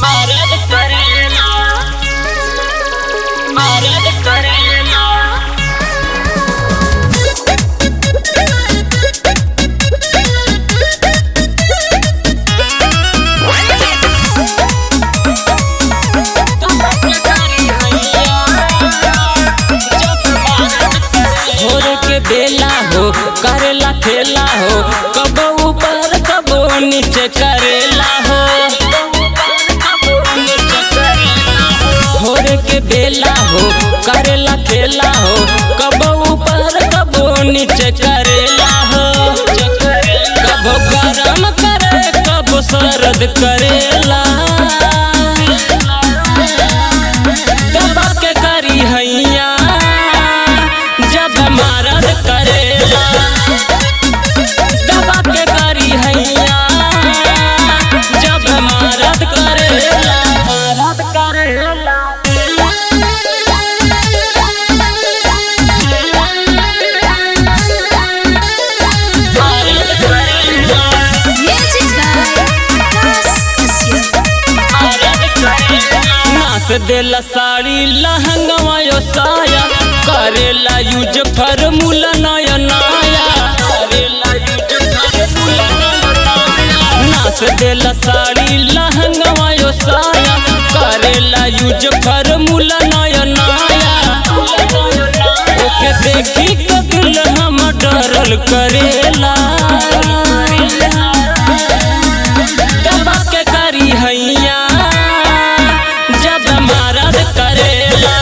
मदद करेला मदद करेला। भोर के बेला हो करेला खेला हो, कबो ऊपर कबो नीचे करेला हो। भोर के बेला हो करेला खेला हो, कबो ऊपर कबो नीचे करेला हो। कबो गरम करे कबो सर्द करेला, दबा के करी हैया जब मदद करेला, दबा के करी हैया जब मदद करेला, मदद करेला। नाच देला साड़ी लहंगवा यो साया, करेला यूज फॉर्मूला नया नया, करेला यूज फॉर्मूला नया नया। नाच देला साड़ी लहंगवा यो साया, करेला यूज फॉर्मूला नया नया। ओके देखी के दिल हम डरल करेला, दबा के करी हैया जब मदद करेला,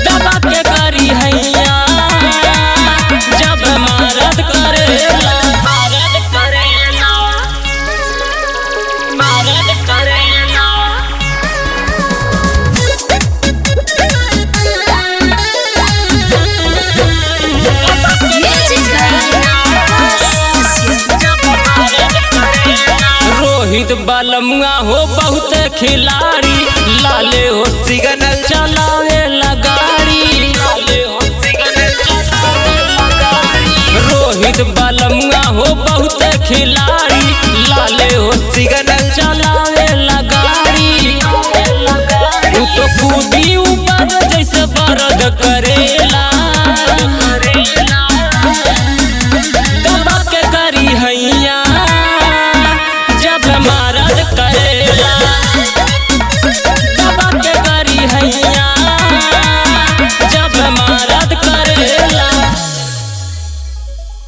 दबा के करी हैया जब मदद करेला, मदद करेला मदद करेला। रोहित बालमुआ हो बहुत खिलाड़ी, लाले हो सिग्नल चलावे लगाड़ी, लाले हो सिग्नल चलावे लगाड़ी। रोहित बालमुआ हो बहुत खिलाड़ी, लाले हो सिग्नल चलावे लगाड़ी। तू तो कूदी ऊपर जैसे बरद करे